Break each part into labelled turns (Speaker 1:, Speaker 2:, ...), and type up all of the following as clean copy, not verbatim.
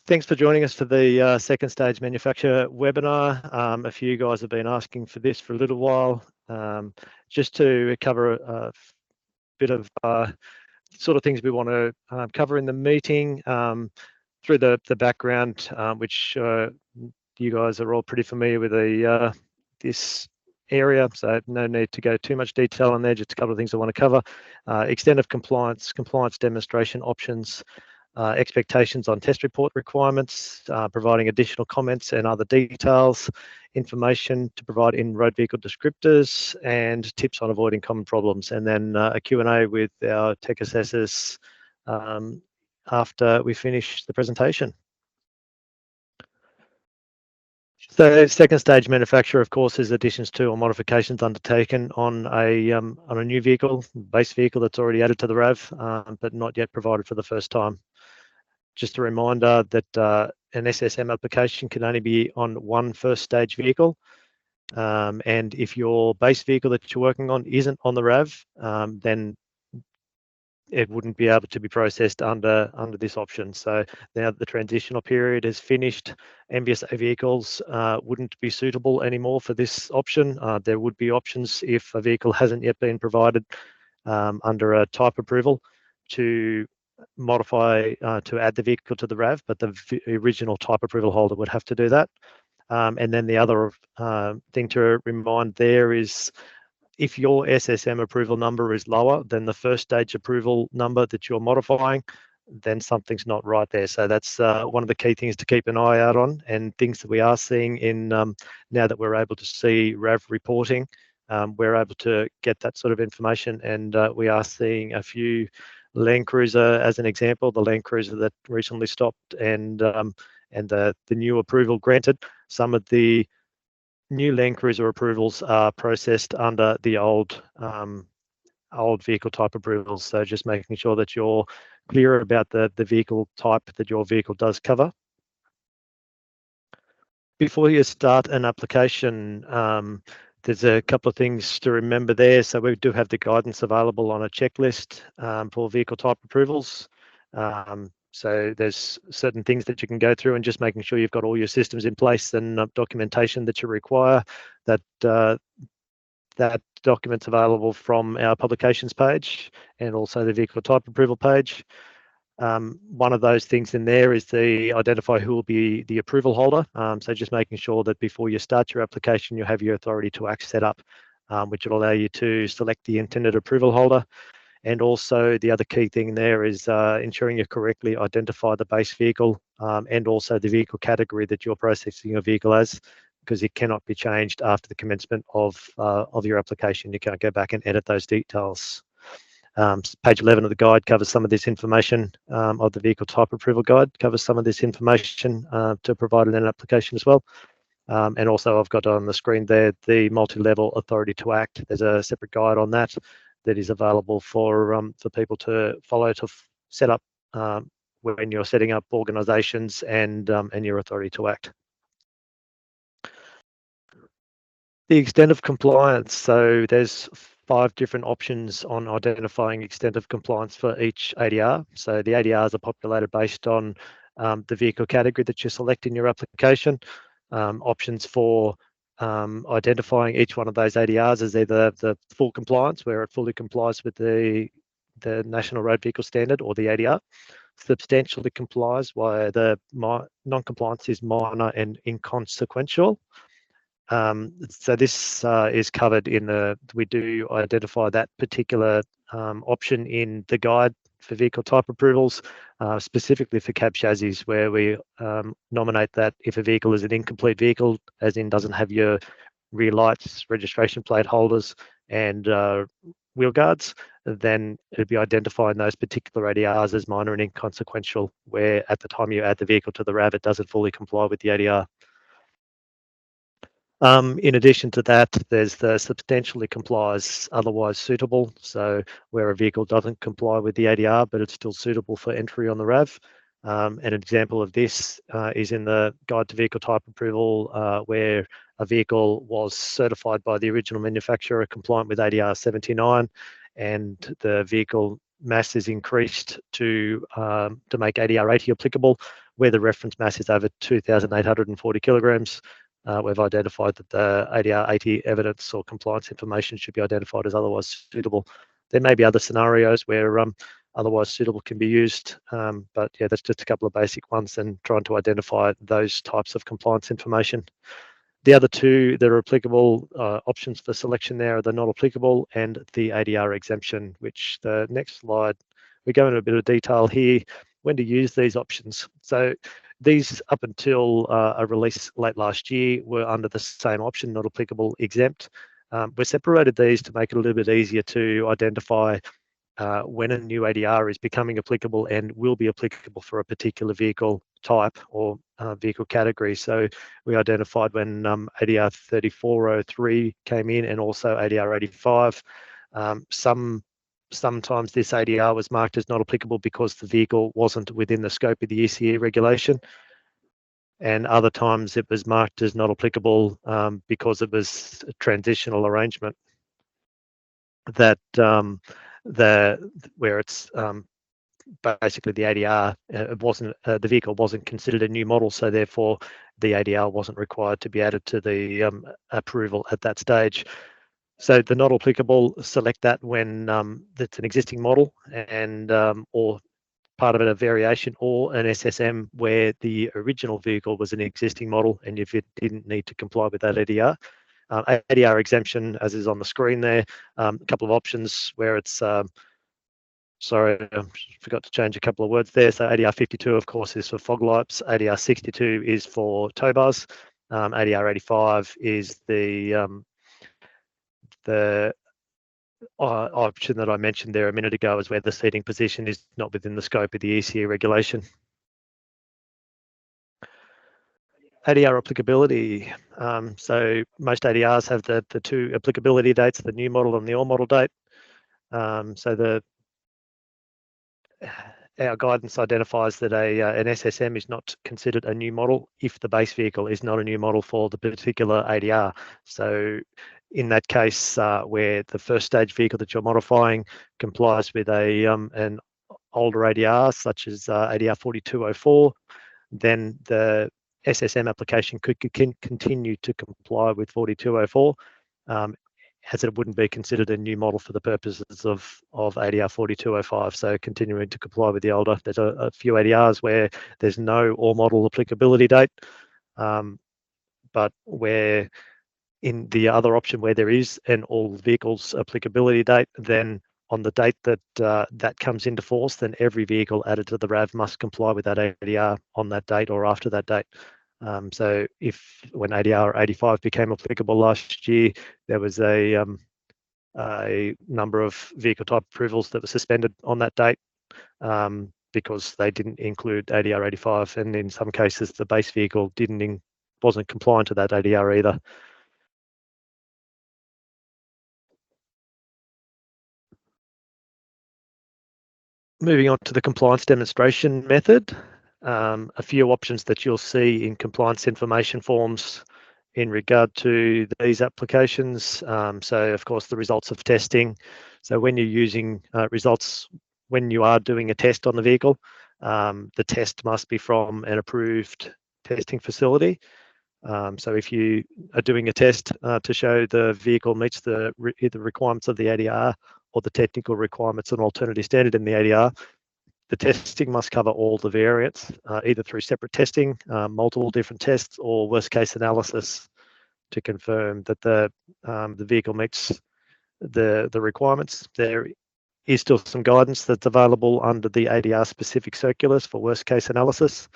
Speaker 1: Thanks for joining us for the second stage manufacturer webinar. A few guys have been asking for this for a little while. Just to cover a bit of sort of things we want to cover in the meeting through the background, which you guys are all pretty familiar with this area, so no need to go too much detail on there. Just a couple of things I want to cover. Extent of compliance, compliance demonstration options, expectations on test report requirements, providing additional comments and other details, information to provide in road vehicle descriptors, and tips on avoiding common problems. And then a Q&A with our tech assessors after we finish the presentation. So second stage manufacture, of course, is additions to or modifications undertaken on a new vehicle, base vehicle that's already added to the RAV, but not yet provided for the first time. Just a reminder that an SSM application can only be on one first stage vehicle. And if your base vehicle that you're working on isn't on the RAV, then it wouldn't be able to be processed under this option. So now that the transitional period is finished, MBSA vehicles wouldn't be suitable anymore for this option. There would be options if a vehicle hasn't yet been provided under a type approval to modify to add the vehicle to the RAV, but the original type approval holder would have to do that. And then the other thing to remind there is if your SSM approval number is lower than the first stage approval number that you're modifying, then something's not right there. So that's one of the key things to keep an eye out on, and things that we are seeing in now that we're able to see RAV reporting, we're able to get that sort of information, and we are seeing a few Land Cruiser as an example, the Land Cruiser that recently stopped and the new approval granted. Some of the new Land Cruiser approvals are processed under the old vehicle type approvals. So just making sure that you're clear about the vehicle type that your vehicle does cover. Before you start an application, there's a couple of things to remember there. So we do have the guidance available on a checklist for vehicle type approvals. So there's certain things that you can go through, and just making sure you've got all your systems in place and documentation that you require. That document's available from our publications page and also the vehicle type approval page. One of those things in there is the identify who will be the approval holder. So just making sure that before you start your application, you have your authority to act set up, which will allow you to select the intended approval holder. And also the other key thing there is ensuring you correctly identify the base vehicle and also the vehicle category that you're processing your vehicle as, because it cannot be changed after the commencement of your application. You can't go back and edit those details. Page 11 of the guide covers some of this information, of the vehicle type approval guide covers some of this information to provide in an application as well. And also I've got on the screen there the multi-level authority to act. There's a separate guide on that is available for people to follow to set up when you're setting up organisations and your authority to act. The extent of compliance. So there's 5 different options on identifying extent of compliance for each ADR. So the ADRs are populated based on the vehicle category that you select in your application. Options for identifying each one of those ADRs is either the full compliance, where it fully complies with the National Road Vehicle Standard or the ADR, substantially complies, while the non-compliance is minor and inconsequential. So this is covered in we do identify that particular option in the guide for vehicle type approvals, specifically for cab chassis, where we nominate that if a vehicle is an incomplete vehicle, as in doesn't have your rear lights, registration plate holders, and wheel guards, then it'd be identifying those particular ADRs as minor and inconsequential, where at the time you add the vehicle to the RAV, it doesn't fully comply with the ADR. In addition to that, there's the substantially complies, otherwise suitable. So where a vehicle doesn't comply with the ADR, but it's still suitable for entry on the RAV. An example of this is in the Guide to Vehicle Type Approval, where a vehicle was certified by the original manufacturer compliant with ADR 79, and the vehicle mass is increased to make ADR 80 applicable. where the reference mass is over 2,840 kilograms, we've identified that the ADR 80 evidence or compliance information should be identified as otherwise suitable. There may be other scenarios where otherwise suitable can be used, but yeah, that's just a couple of basic ones and trying to identify those types of compliance information. The other two that are applicable options for selection there are the not applicable and the ADR exemption, which the next slide, we go into a bit of detail here when to use these options. So these up until a release late last year were under the same option, not applicable, exempt. We separated these to make it a little bit easier to identify when a new ADR is becoming applicable and will be applicable for a particular vehicle type or vehicle category. So we identified when ADR 3403 came in and also ADR 85. Sometimes this ADR was marked as not applicable because the vehicle wasn't within the scope of the ECE regulation. And other times it was marked as not applicable because it was a transitional arrangement that where it's basically the ADR it wasn't the vehicle wasn't considered a new model, so therefore the ADR wasn't required to be added to the approval at that stage. So the not applicable, select that when that's an existing model and or part of it a variation or an SSM where the original vehicle was an existing model and if it didn't need to comply with that ADR. ADR exemption, as is on the screen there, a couple of options where it's, sorry, I forgot to change a couple of words there. So ADR 52, of course, is for fog lights. ADR 62 is for tow bars. ADR 85 is the option that I mentioned there a minute ago is where the seating position is not within the scope of the ECE regulation. ADR applicability. So most ADRs have the two applicability dates, the new model and the all model date. So our guidance identifies that an SSM is not considered a new model if the base vehicle is not a new model for the particular ADR. So in that case, where the first stage vehicle that you're modifying complies with an older ADR, such as ADR 4204, then the SSM application could continue to comply with 4204, as it wouldn't be considered a new model for the purposes of ADR 4205. So continuing to comply with the older. There's a few ADRs where there's no all model applicability date, but where in the other option where there is an all vehicles applicability date, then on the date that that comes into force, then every vehicle added to the RAV must comply with that ADR on that date or after that date. So if when ADR 85 became applicable last year, there was a number of vehicle type approvals that were suspended on that date because they didn't include ADR 85, and in some cases the base vehicle wasn't compliant to that ADR either. Moving on to the compliance demonstration method, a few options that you'll see in compliance information forms in regard to these applications. So of course the results of testing. So when you're using results, when you are doing a test on the vehicle, the test must be from an approved testing facility. So if you are doing a test to show the vehicle meets the requirements of the ADR or the technical requirements and alternative standard in the ADR, the testing must cover all the variants, either through separate testing, multiple different tests, or worst case analysis to confirm that the vehicle meets the requirements. There is still some guidance that's available under the ADR specific circulars for worst case analysis.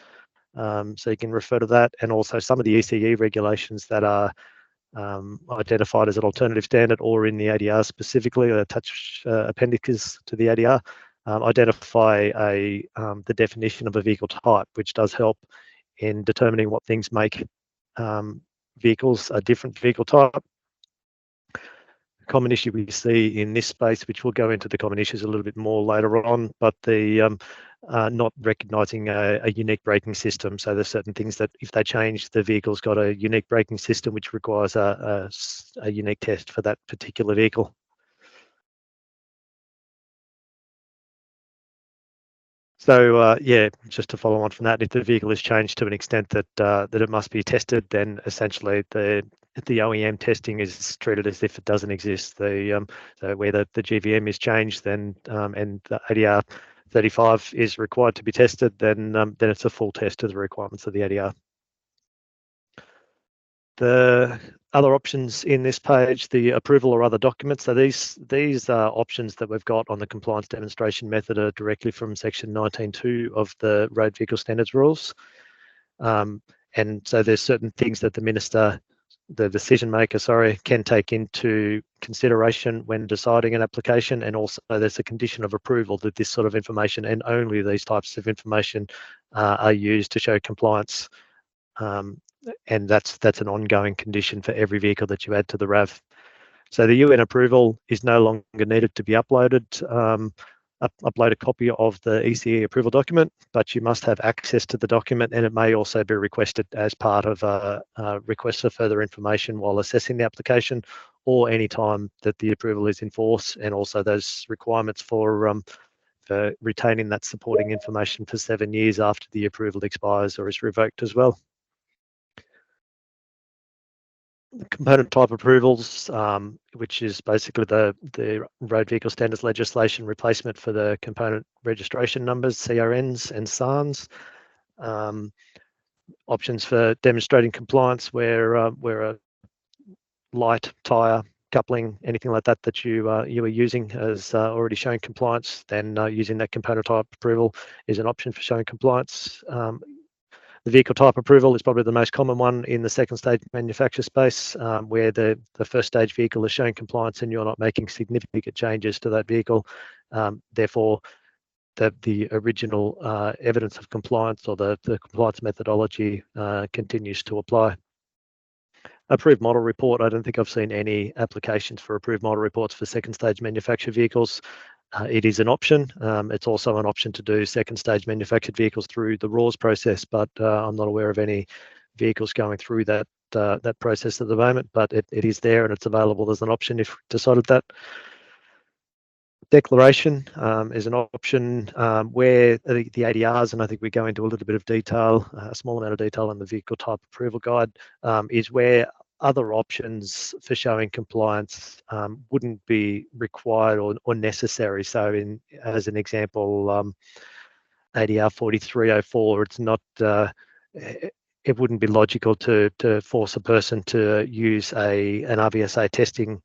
Speaker 1: So you can refer to that, and also some of the ECE regulations that are identified as an alternative standard or in the ADR specifically, or attached appendixes to the ADR, identify the definition of a vehicle type, which does help in determining what things make vehicles a different vehicle type. A common issue we see in this space, which we'll go into the common issues a little bit more later on, but the not recognising a unique braking system. So there's certain things that if they change, the vehicle's got a unique braking system, which requires a unique test for that particular vehicle. So yeah, just to follow on from that, if the vehicle is changed to an extent that that it must be tested, then essentially the OEM testing is treated as if it doesn't exist. So where the GVM is changed, then and the ADR 35 is required to be tested, then it's a full test to the requirements of the ADR. The other options in this page, the approval or other documents. So these are options that we've got on the compliance demonstration method are directly from section 19.2 of the Road Vehicle Standards rules. And so there's certain things that the decision maker, can take into consideration when deciding an application, and also there's a condition of approval that this sort of information and only these types of information are used to show compliance. And that's an ongoing condition for every vehicle that you add to the RAV. So the UN approval is no longer needed to be uploaded. Upload a copy of the ECE approval document, but you must have access to the document, and it may also be requested as part of a request for further information while assessing the application, or any time that the approval is in force, and also those requirements for retaining that supporting information for 7 years after the approval expires or is revoked as well. Component type approvals, which is basically the Road Vehicle Standards legislation replacement for the component registration numbers, CRNs and SANs. Options for demonstrating compliance where a light, tyre, coupling, anything like that you are using has already shown compliance, then using that component type approval is an option for showing compliance. The vehicle type approval is probably the most common one in the second stage manufacture space, where the first stage vehicle is showing compliance and you're not making significant changes to that vehicle. Therefore, the original evidence of compliance or the compliance methodology continues to apply. Approved model report. I don't think I've seen any applications for approved model reports for second stage manufactured vehicles. It is an option. It's also an option to do second stage manufactured vehicles through the RAWS process, but I'm not aware of any vehicles going through that process at the moment, but it is there and it's available as an option if decided that. Declaration is an option where the ADRs, and I think we go into a little bit of detail, a small amount of detail in the vehicle type approval guide, is where other options for showing compliance wouldn't be required or necessary. So as an example, ADR 4304, it's not, it wouldn't be logical to force a person to use an RVSA testing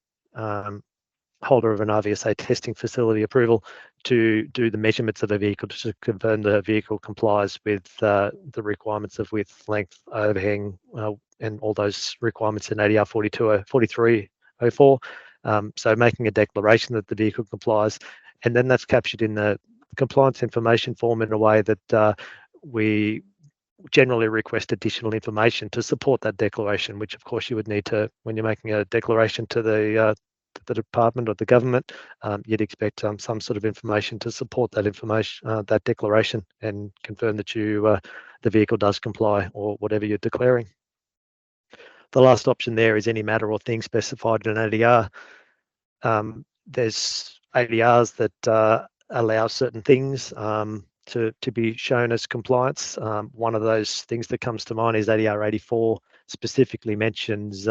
Speaker 1: holder of an RVSA testing facility approval to do the measurements of a vehicle to confirm the vehicle complies with the requirements of width, length, overhang, and all those requirements in ADR 4304. So making a declaration that the vehicle complies, and then that's captured in the compliance information form in a way that we generally request additional information to support that declaration, which of course you would need to, when you're making a declaration to the department or the government, you'd expect some sort of information to support that information, that declaration, and confirm that the vehicle does comply or whatever you're declaring. The last option there is any matter or thing specified in an ADR. There's ADRs that allow certain things to be shown as compliance. One of those things that comes to mind is ADR 84 specifically mentions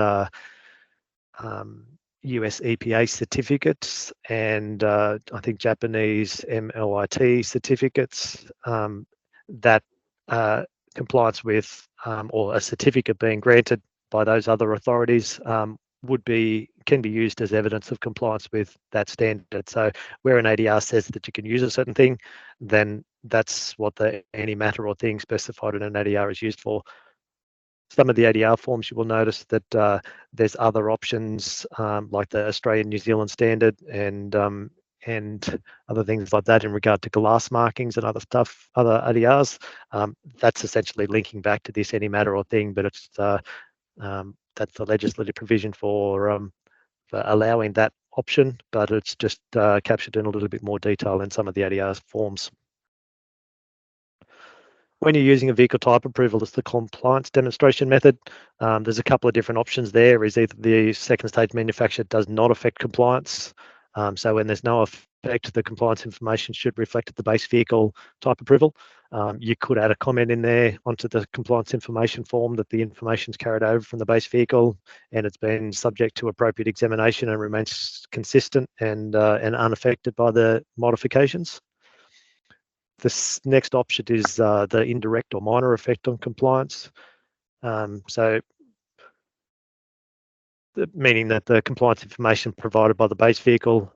Speaker 1: US EPA certificates and I think Japanese MLIT certificates that compliance with or a certificate being granted by those other authorities can be used as evidence of compliance with that standard. So where an ADR says that you can use a certain thing, then that's what any matter or thing specified in an ADR is used for. Some of the ADR forms, you will notice that there's other options like the Australian New Zealand standard and other things like that in regard to glass markings and other stuff, other ADRs. That's essentially linking back to this any matter or thing, but it's that's the legislative provision for allowing that option, but it's just captured in a little bit more detail in some of the ADR forms. When you're using a vehicle type approval, it's the compliance demonstration method. There's a couple of different options there. Is either the second stage manufacture does not affect compliance. So when there's no effect respect, the compliance information should reflect the base vehicle type approval. You could add a comment in there onto the compliance information form that the information is carried over from the base vehicle and it's been subject to appropriate examination and remains consistent and unaffected by the modifications. This next option is the indirect or minor effect on compliance. So meaning that the compliance information provided by the base vehicle,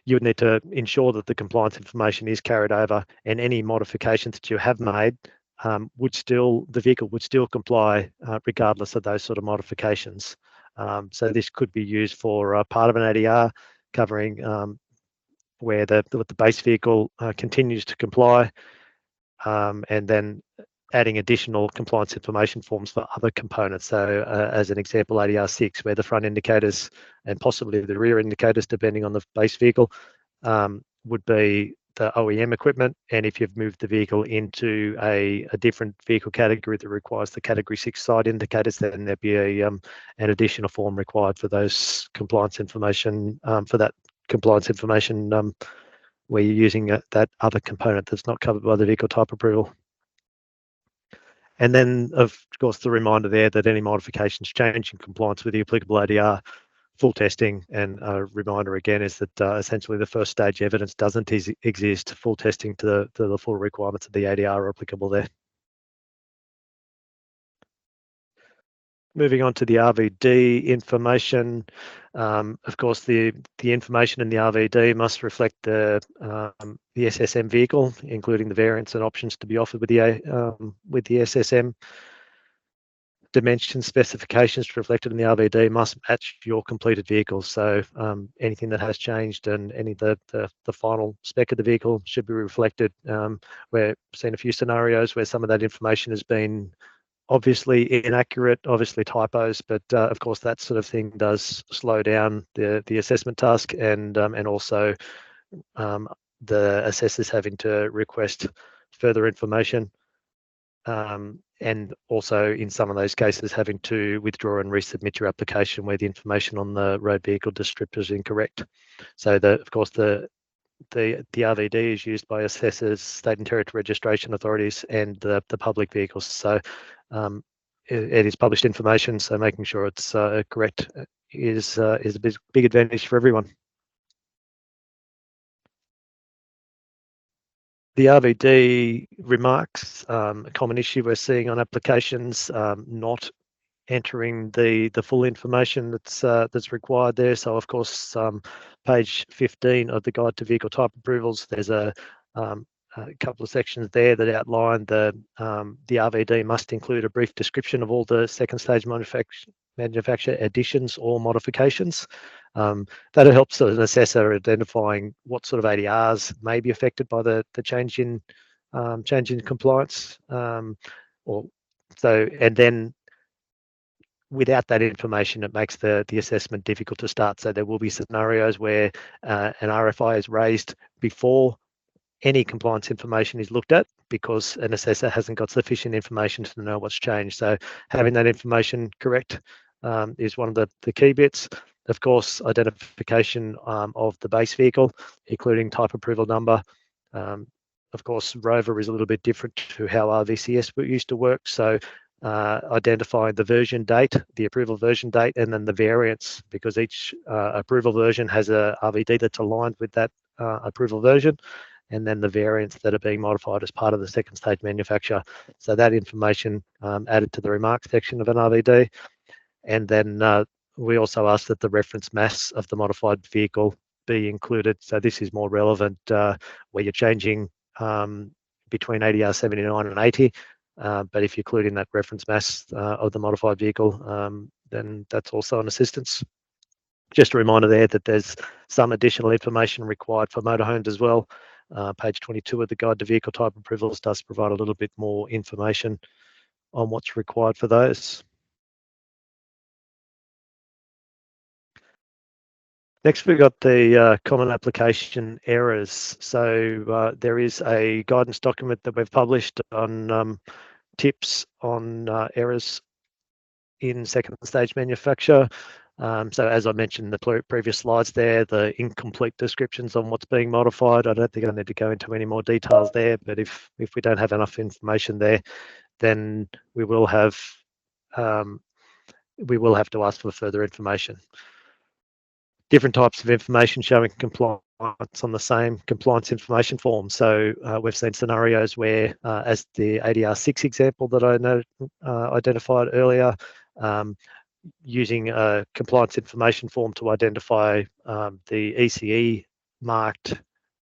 Speaker 1: you would need to ensure that the compliance information is carried over, and any modifications that you have made the vehicle would still comply regardless of those sort of modifications. So this could be used for part of an ADR covering where the base vehicle continues to comply, and then adding additional compliance information forms for other components. So as an example, ADR 6, where the front indicators and possibly the rear indicators, depending on the base vehicle, would be the OEM equipment. And if you've moved the vehicle into a different vehicle category that requires the category 6 side indicators, then there'd be an additional form required for those compliance information, for that compliance information where you're using that other component that's not covered by the vehicle type approval. And then, of course, the reminder there that any modifications change in compliance with the applicable ADR, full testing. And a reminder again is that essentially the first stage evidence doesn't exist. Full testing to the full requirements of the ADR are applicable there. Moving on to the RVD information, of course, the information in the RVD must reflect the SSM vehicle, including the variants and options to be offered with the SSM. Dimension specifications reflected in the RVD must match your completed vehicle. So anything that has changed and any of the final spec of the vehicle should be reflected. We've seen a few scenarios where some of that information has been obviously inaccurate, obviously typos, but of course that sort of thing does slow down the assessment task, and also the assessors having to request further information, and also in some of those cases having to withdraw and resubmit your application where the information on the road vehicle descriptor is incorrect. So of course the RVD is used by assessors, state and territory registration authorities, and the public vehicles. So it is published information, so making sure it's correct is a big advantage for everyone. The RVD remarks, a common issue we're seeing on applications, not entering the full information that's required there. So of course, page 15 of the Guide to Vehicle Type Approvals, there's a couple of sections there that outline the RVD must include a brief description of all the second stage manufacture additions or modifications. That helps an assessor identifying what sort of ADRs may be affected by the change in compliance, and then without that information, it makes the assessment difficult to start. So there will be scenarios where an RFI is raised before any compliance information is looked at because an assessor hasn't got sufficient information to know what's changed. So having that information correct is one of the key bits. Of course, identification of the base vehicle, including type approval number. Of course, Rover is a little bit different to how RVCS used to work. So identifying the version date, the approval version date, and then the variants, because each approval version has a RVD that's aligned with that approval version, and then the variants that are being modified as part of the second stage manufacture. So that information added to the remarks section of an RVD. And then we also ask that the reference mass of the modified vehicle be included. So this is more relevant where you're changing between ADR 79 and 80. But if you're including that reference mass of the modified vehicle, then that's also an assistance. Just a reminder there that there's some additional information required for motorhomes as well. Page 22 of the Guide to Vehicle Type Approvals does provide a little bit more information on what's required for those. Next, we've got the common application errors. So there is a guidance document that we've published on tips on errors in second stage manufacture. So as I mentioned in the previous slides there, the incomplete descriptions on what's being modified, I don't think I need to go into any more details there, but if we don't have enough information there, then we will have to ask for further information. Different types of information showing compliance on the same compliance information form. So we've seen scenarios where, as the ADR 6 example that I identified earlier, using a compliance information form to identify the ECE marked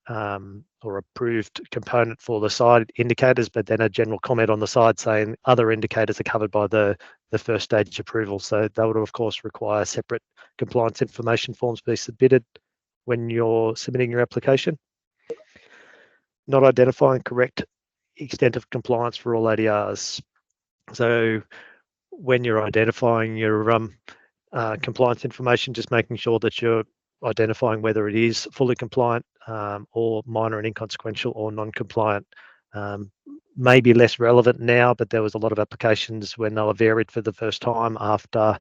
Speaker 1: or approved component for the side indicators, but then a general comment on the side saying other indicators are covered by the first stage approval. So that would, of course, require separate compliance information forms be submitted when you're submitting your application. Not identifying correct extent of compliance for all ADRs. So when you're identifying your compliance information, just making sure that you're identifying whether it is fully compliant or minor and inconsequential or non-compliant. May be less relevant now, but there was a lot of applications when they were varied for the first time after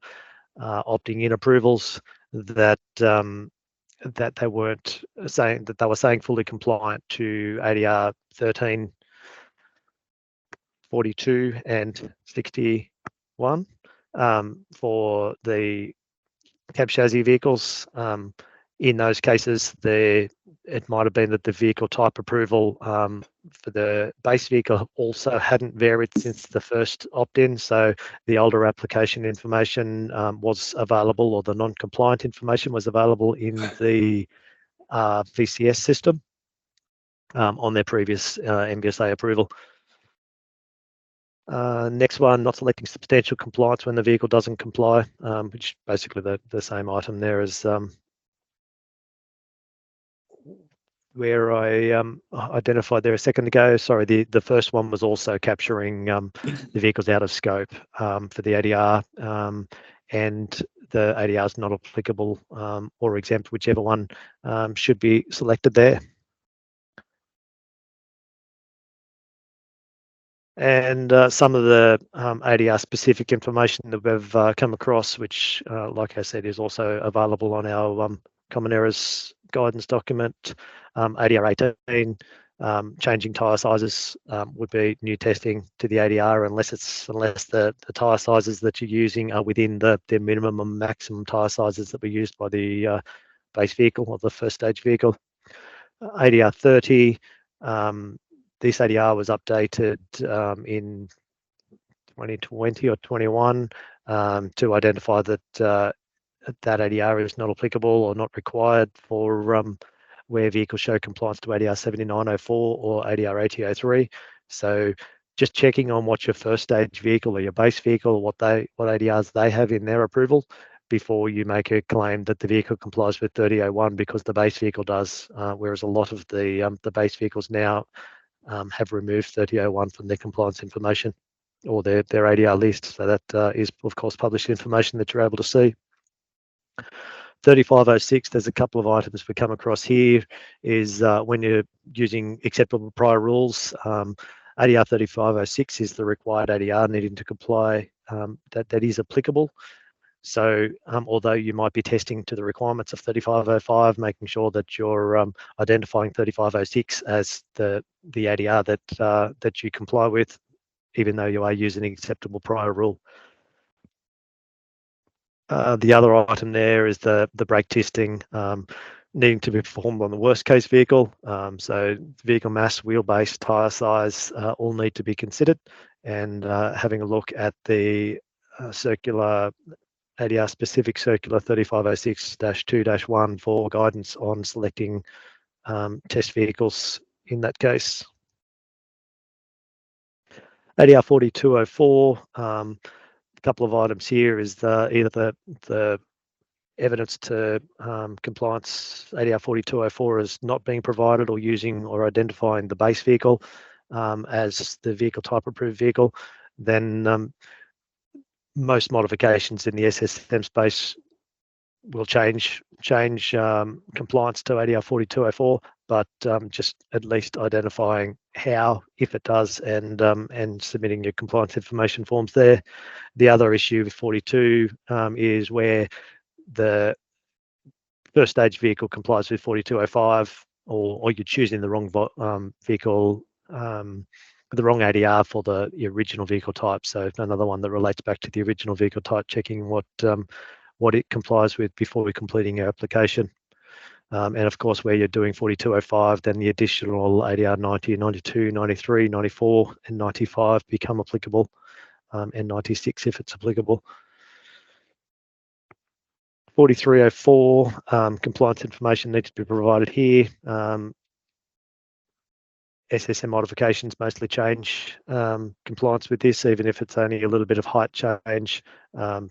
Speaker 1: opting in approvals that they weren't saying that they were saying fully compliant to ADR 13, 42 and 61 for the cab chassis vehicles. In those cases, it might have been that the vehicle type approval for the base vehicle also hadn't varied since the first opt-in. So the older application information was available, or the non-compliant information was available in the VCS system on their previous MBSA approval. Next one, not selecting substantial compliance when the vehicle doesn't comply, which is basically the same item there as where I identified there a second ago. Sorry, the first one was also capturing the vehicles out of scope for the ADR, and the ADR is not applicable or exempt, whichever one should be selected there. And some of the ADR specific information that we've come across, which, like I said, is also available on our Common Errors guidance document. ADR 18, changing tyre sizes would be new testing to the ADR unless the tyre sizes that you're using are within the minimum and maximum tyre sizes that were used by the base vehicle or the first stage vehicle. ADR 30, this ADR was updated in 2020 or 21 to identify that that ADR is not applicable or not required for where vehicles show compliance to ADR 7904 or ADR 8003. So just checking on what your first stage vehicle or your base vehicle, what ADRs they have in their approval before you make a claim that the vehicle complies with 3001, because the base vehicle does, whereas a lot of the base vehicles now have removed 3001 from their compliance information or their ADR list. So that is, of course, published information that you're able to see. 3506, there's a couple of items we come across here, is when you're using acceptable prior rules, ADR 3506 is the required ADR needing to comply, that is applicable. So although you might be testing to the requirements of 3505, making sure that you're identifying 3506 as the ADR that you comply with, even though you are using an acceptable prior rule. The other item there is the brake testing needing to be performed on the worst case vehicle. So vehicle mass, wheelbase, tyre size all need to be considered, and having a look at the circular ADR specific circular 3506-2-1 for guidance on selecting test vehicles in that case. ADR 4204, a couple of items here is either the evidence to compliance ADR 4204 is not being provided, or using or identifying the base vehicle as the vehicle type approved vehicle. Then most modifications in the SSM space will change compliance to ADR 4204, but just at least identifying how, if it does, and submitting your compliance information forms there. The other issue with 42 is where the first stage vehicle complies with 4205, or you're choosing the wrong vehicle, the wrong ADR for the original vehicle type. So another one that relates back to the original vehicle type, checking what it complies with before completing your application. And of course, where you're doing 4205, then the additional ADR 90, 92, 93, 94, and 95 become applicable, and 96 if it's applicable. 4304, compliance information needs to be provided here. SSM modifications mostly change compliance with this, even if it's only a little bit of height change.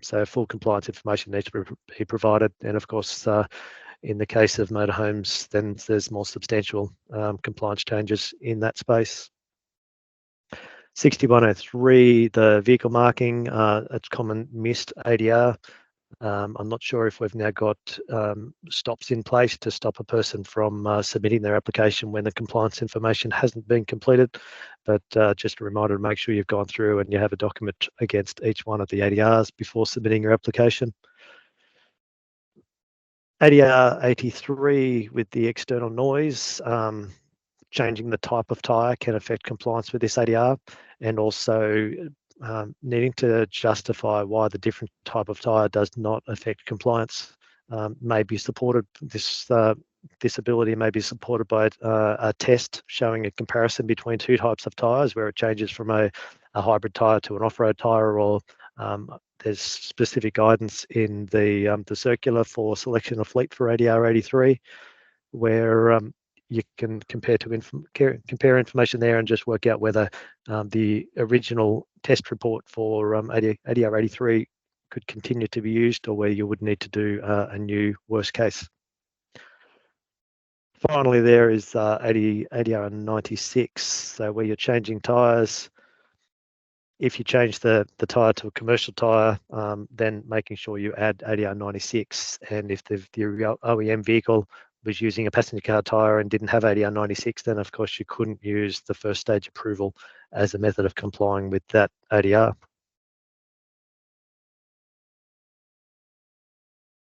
Speaker 1: So full compliance information needs to be provided. And of course, in the case of motorhomes, then there's more substantial compliance changes in that space. 6103, the vehicle marking, it's common missed ADR. I'm not sure if we've now got stops in place to stop a person from submitting their application when the compliance information hasn't been completed, but just a reminder to make sure you've gone through and you have a document against each one of the ADRs before submitting your application. ADR 83 with the external noise, changing the type of tyre can affect compliance with this ADR, and also needing to justify why the different type of tyre does not affect compliance may be supported. This ability may be supported by a test showing a comparison between two types of tyres, where it changes from a hybrid tyre to an off-road tyre, or there's specific guidance in the circular for selection of fleet for ADR 83, where you can compare information there and just work out whether the original test report for ADR 83 could continue to be used, or whether you would need to do a new worst case. Finally, there is ADR 96, so where you're changing tyres. If you change the tyre to a commercial tyre, then making sure you add ADR 96, and if the OEM vehicle was using a passenger car tyre and didn't have ADR 96, then of course you couldn't use the first stage approval as a method of complying with that ADR.